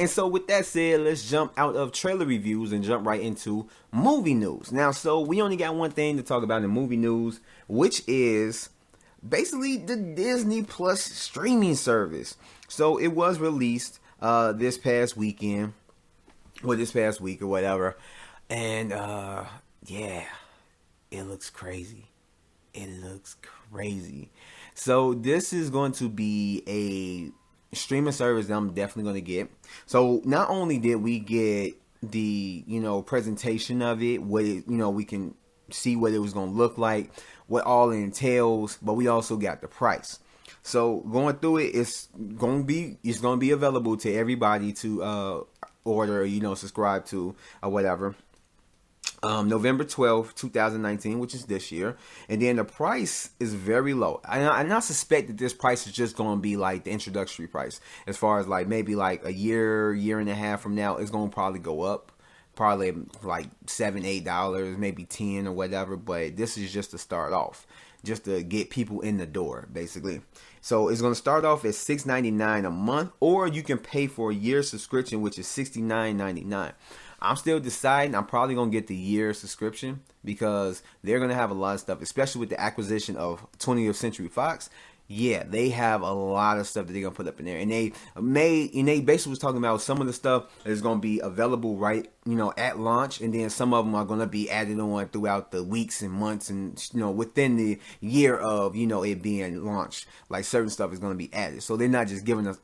And so with that said, let's jump out of trailer reviews and jump right into movie news. Now, so we only got one thing to talk about in movie news, which is basically the Disney Plus streaming service. So it was released this past weekend, or this past week or whatever. And yeah, it looks crazy. It looks crazy. So this is going to be a streaming service that I'm definitely going to get. So not only did we get the, presentation of it, what it, we can see what it was going to look like, what all it entails, but we also got the price. So going through it, it's going to be available to everybody to order, subscribe to or whatever. November 12th, 2019, which is this year. And then the price is very low. And I suspect that this price is just going to be like the introductory price. As far as like maybe like a year and a half from now, it's going to probably go up. Probably like $7, $8, maybe 10 or whatever. But this is just to start off. Just to get people in the door, basically. So it's going to start off at $6.99 a month. Or you can pay for a year subscription, which is $69.99. I'm still deciding. I'm probably going to get the year subscription because they're going to have a lot of stuff, especially with the acquisition of 20th Century Fox. Yeah, they have a lot of stuff that they're going to put up in there. And they basically was talking about some of the stuff that is going to be available right, at launch. And then some of them are going to be added on throughout the weeks and months and, within the year of, it being launched. Like certain stuff is going to be added. So they're not just giving us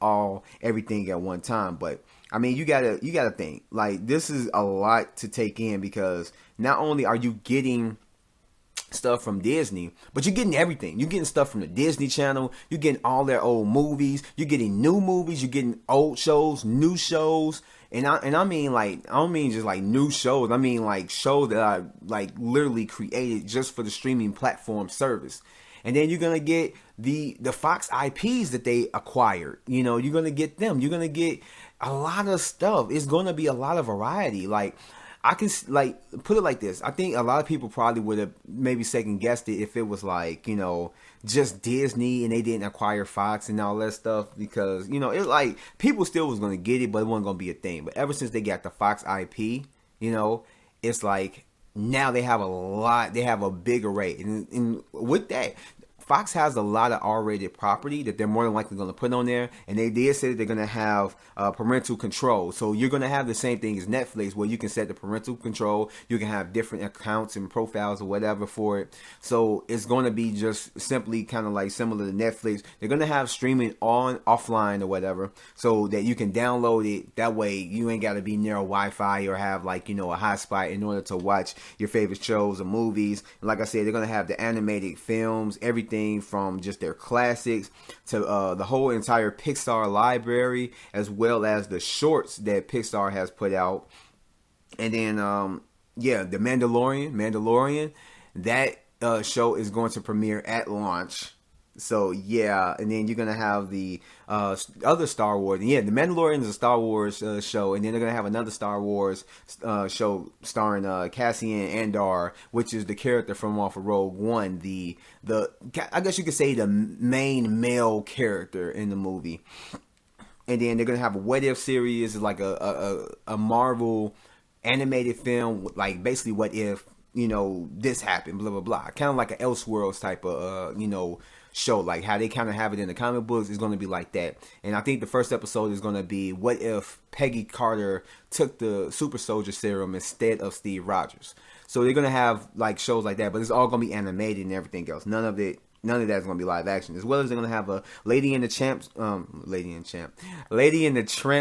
everything at one time. But I mean, you gotta think, like, this is a lot to take in because not only are you getting stuff from Disney, but you're getting everything. You're getting stuff from the Disney Channel. You're getting all their old movies. You're getting new movies. You're getting old shows, new shows. And I mean, like, I don't mean just like new shows. I mean like shows that are like literally created just for the streaming platform service. And then you're going to get the Fox IPs that they acquired. You're going to get them. You're going to get a lot of stuff. It's going to be a lot of variety. Like, I can, like, put it like this. I think a lot of people probably would have maybe second guessed it if it was like, just Disney and they didn't acquire Fox and all that stuff. Because, it like, people still was going to get it, but it wasn't going to be a thing. But ever since they got the Fox IP, it's like, now they have a big array. And with that, Fox has a lot of R-rated property that they're more than likely going to put on there. And they did say that they're going to have parental control. So you're going to have the same thing as Netflix where you can set the parental control. You can have different accounts and profiles or whatever for it. So it's going to be just simply kind of like similar to Netflix. They're going to have streaming offline or whatever so that you can download it. That way you ain't got to be near a Wi-Fi or have like, a hotspot in order to watch your favorite shows or movies. And like I said, they're going to have the animated films, everything from just their classics to the whole entire Pixar library, as well as the shorts that Pixar has put out. And then the Mandalorian, that show is going to premiere at launch. So yeah, and then you're gonna have the other Star Wars. And yeah, the Mandalorian is a Star Wars show, and then they're gonna have another Star Wars show starring Cassian Andor, which is the character from off of Rogue One. The I guess you could say the main male character in the movie. And then they're gonna have a What If series, like a Marvel animated film, like basically what if this happened, blah blah blah, kind of like an Elseworlds type of show, like how they kind of have it in the comic books is going to be like that. And I think the first episode is going to be what if Peggy Carter took the super soldier serum instead of Steve Rogers. So they're going to have like shows like that, but it's all going to be animated and everything else. None of that is going to be live action. As well as they're going to have a Lady and the Tramp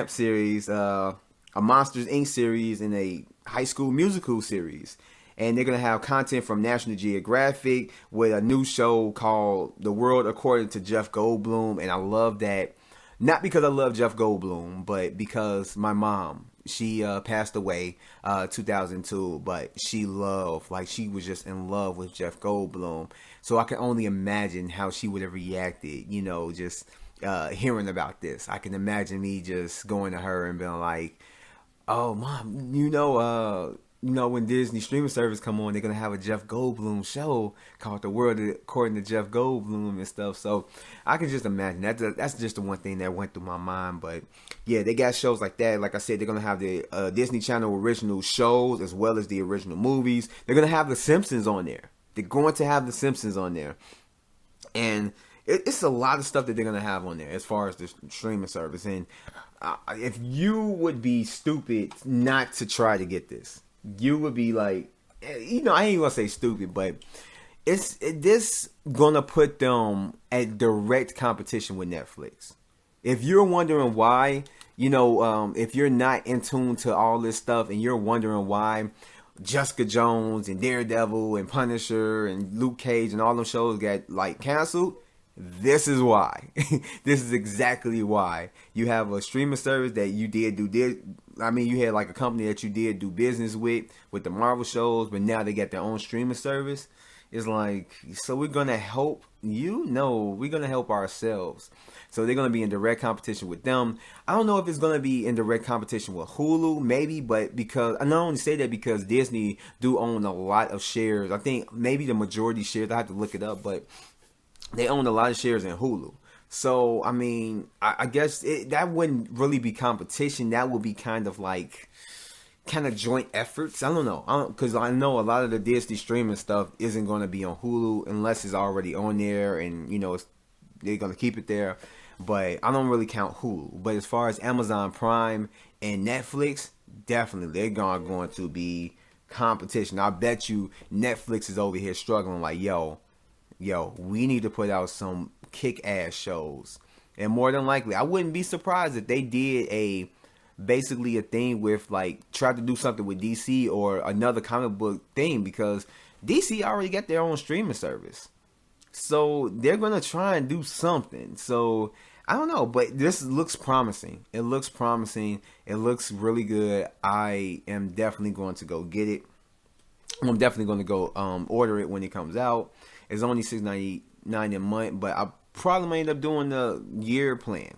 series, a Monsters Inc. series, and a High School Musical series. And they're going to have content from National Geographic with a new show called The World According to Jeff Goldblum. And I love that. Not because I love Jeff Goldblum, but because my mom, she passed away 2002. But she was just in love with Jeff Goldblum. So I can only imagine how she would have reacted, just hearing about this. I can imagine me just going to her and being like, oh, Mom, when Disney streaming service come on, they're gonna have a Jeff Goldblum show called The World According to Jeff Goldblum and stuff. So I can just imagine that's just the one thing that went through my mind. But yeah, they got shows like that. Like I said, they're gonna have the Disney Channel original shows as well as the original movies. They're gonna have The Simpsons on there. They're going to have The Simpsons on there, and it's a lot of stuff that they're gonna have on there as far as the streaming service. And if you would be stupid not to try to get this, you would be like, I ain't gonna say stupid, but this gonna put them at direct competition with Netflix. If you're wondering why, if you're not in tune to all this stuff and you're wondering why Jessica Jones and Daredevil and Punisher and Luke Cage and all them shows got like canceled, this is why. This is exactly why. You have a streaming service that you you had like a company that you did do business with the Marvel shows, but now they got their own streaming service. It's like, so we're going to help we're going to help ourselves. So they're going to be in direct competition with them. I don't know if it's going to be in direct competition with Hulu, maybe, but because I not only say that because Disney do own a lot of shares. I think maybe the majority shares, I have to look it up, but they own a lot of shares in Hulu. So, I mean, I guess that wouldn't really be competition. That would be kind of joint efforts. I don't know. Because I know a lot of the Disney streaming stuff isn't going to be on Hulu unless it's already on there and, they're going to keep it there. But I don't really count Hulu. But as far as Amazon Prime and Netflix, definitely they're going to be competition. I bet you Netflix is over here struggling like, yo, we need to put out some kick-ass shows. And more than likely, I wouldn't be surprised if they did basically a thing with, tried to do something with DC or another comic book thing, because DC already got their own streaming service. So they're going to try and do something. So I don't know, but this looks promising. It looks promising. It looks really good. I am definitely going to go get it. I'm definitely going to go order it when it comes out. It's only $6.99 a month, but I probably might end up doing the year plan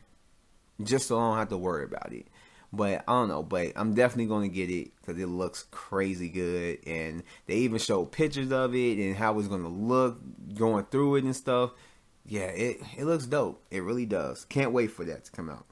just so I don't have to worry about it. But I don't know, but I'm definitely going to get it because it looks crazy good. And they even showed pictures of it and how it's going to look going through it and stuff. Yeah, it looks dope. It really does. Can't wait for that to come out.